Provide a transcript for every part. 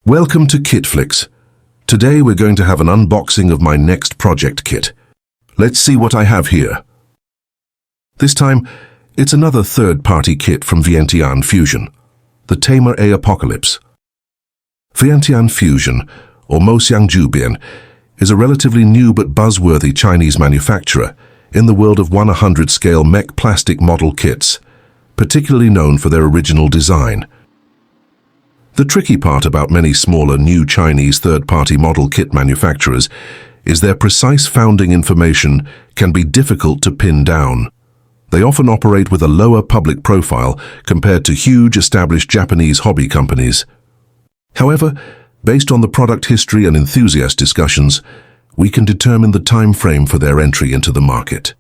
Welcome to KitFlix. Today we're going to have an unboxing of my next project kit. Let's see what I have here. This time, it's another third-party kit from Vientiane Fusion, the Tamer-A Apocalypse. Vientiane Fusion, or Moxiangjubian, is a relatively new but buzzworthy Chinese manufacturer in the world of 1/100 scale mech plastic model kits, particularly known for their original design. The tricky part about many smaller new Chinese third-party model kit manufacturers is their precise founding information can be difficult to pin down. They often operate with a lower public profile compared to huge established Japanese hobby companies. However, based on the product history and enthusiast discussions, we can determine the time frame for their entry into the market.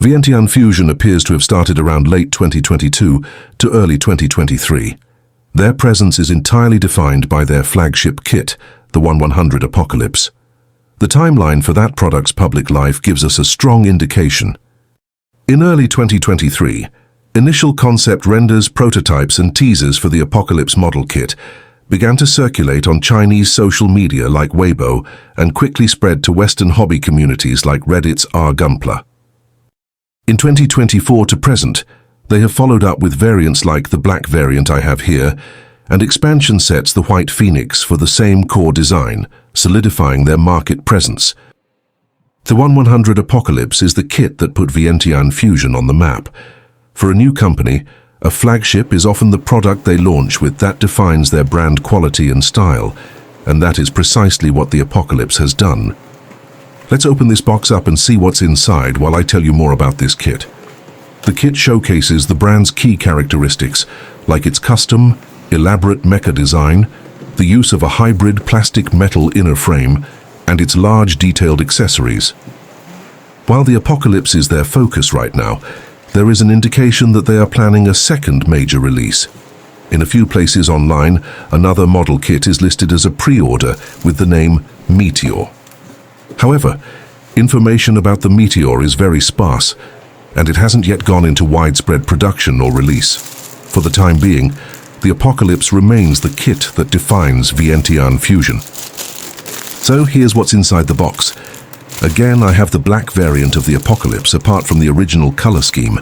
Vientiane Fusion appears to have started around late 2022 to early 2023. Their presence is entirely defined by their flagship kit, the 1/100 Apocalypse. The timeline for that product's public life gives us a strong indication. In early 2023, initial concept renders, prototypes and teasers for the Apocalypse model kit began to circulate on Chinese social media like Weibo and quickly spread to Western hobby communities like Reddit's r/Gunpla. In 2024 to present, they have followed up with variants like the black variant I have here, and expansion sets the White Phoenix for the same core design, solidifying their market presence. The 1/100 Apocalypse is the kit that put Vientiane Fusion on the map. For a new company, a flagship is often the product they launch with that defines their brand quality and style, and that is precisely what the Apocalypse has done. Let's open this box up and see what's inside while I tell you more about this kit. The kit showcases the brand's key characteristics, like its custom, elaborate mecha design, the use of a hybrid plastic-metal inner frame, and its large detailed accessories. While the Apocalypse is their focus right now, there is an indication that they are planning a second major release. In a few places online, another model kit is listed as a pre-order with the name Meteor. However, information about the Meteor is very sparse, and it hasn't yet gone into widespread production or release. For the time being, the Apocalypse remains the kit that defines Vientiane Fusion. So here's what's inside the box. Again, I have the black variant of the Apocalypse apart from the original color scheme.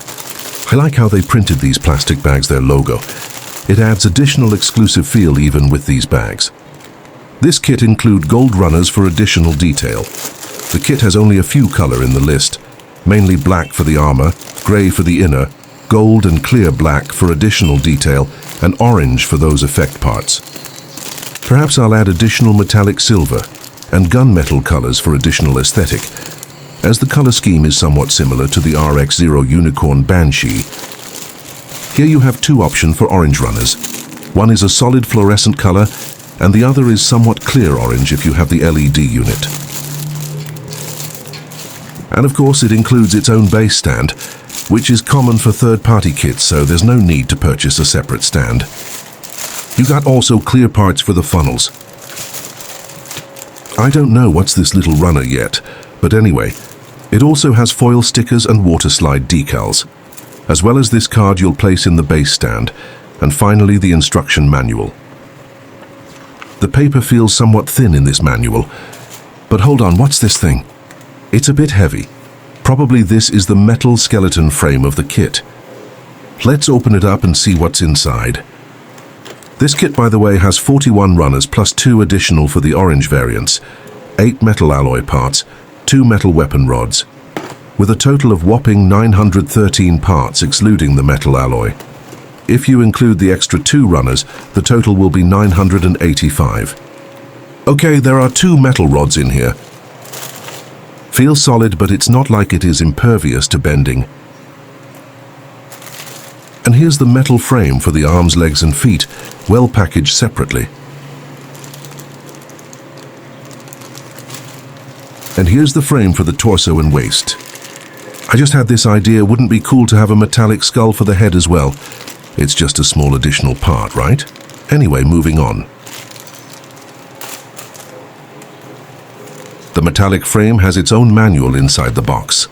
I like how they printed these plastic bags their logo. It adds additional exclusive feel even with these bags. This kit includes gold runners for additional detail. The kit has only a few color in the list, mainly black for the armor, gray for the inner, gold and clear black for additional detail, and orange for those effect parts. Perhaps I'll add additional metallic silver and gunmetal colors for additional aesthetic, as the color scheme is somewhat similar to the RX-0 Unicorn Banshee. Here you have two options for orange runners. One is a solid fluorescent color, and the other is somewhat clear orange if you have the LED unit. And of course it includes its own base stand, which is common for third-party kits, so there's no need to purchase a separate stand. You got also clear parts for the funnels. I don't know what's this little runner yet, but anyway, it also has foil stickers and water slide decals. As well as this card you'll place in the base stand, and finally the instruction manual. The paper feels somewhat thin in this manual, but hold on, what's this thing? It's a bit heavy. Probably this is the metal skeleton frame of the kit. Let's open it up and see what's inside. This kit, by the way, has 41 runners plus 2 additional for the orange variants, 8 metal alloy parts, 2 metal weapon rods, with a total of whopping 913 parts excluding the metal alloy. If you include the extra 2 runners, the total will be 985. Okay, there are 2 metal rods in here. Feels solid, but it's not like it is impervious to bending. And here's the metal frame for the arms, legs and feet, well packaged separately. And here's the frame for the torso and waist. I just had this idea, wouldn't it be cool to have a metallic skull for the head as well? It's just a small additional part, right? Anyway, moving on. The metallic frame has its own manual inside the box.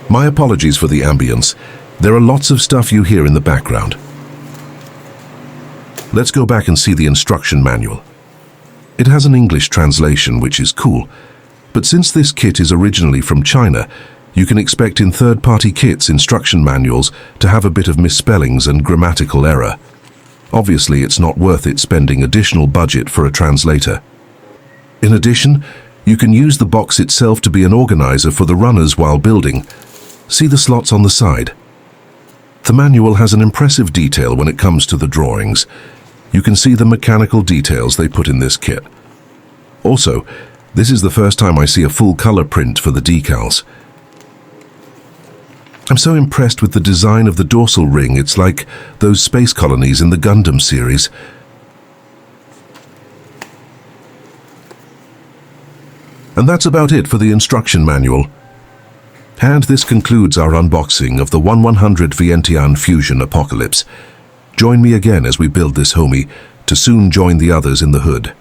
My apologies for the ambience. There are lots of stuff you hear in the background. Let's go back and see the instruction manual. It has an English translation, which is cool, but since this kit is originally from China, you can expect in third-party kits instruction manuals to have a bit of misspellings and grammatical error. Obviously, it's not worth it spending additional budget for a translator. In addition, you can use the box itself to be an organizer for the runners while building. See the slots on the side. The manual has an impressive detail when it comes to the drawings. You can see the mechanical details they put in this kit. Also, this is the first time I see a full color print for the decals. I'm so impressed with the design of the dorsal ring. It's like those space colonies in the Gundam series. And that's about it for the instruction manual. And this concludes our unboxing of the 1100 Vientiane Fusion Apocalypse. Join me again as we build this homie to soon join the others in the hood.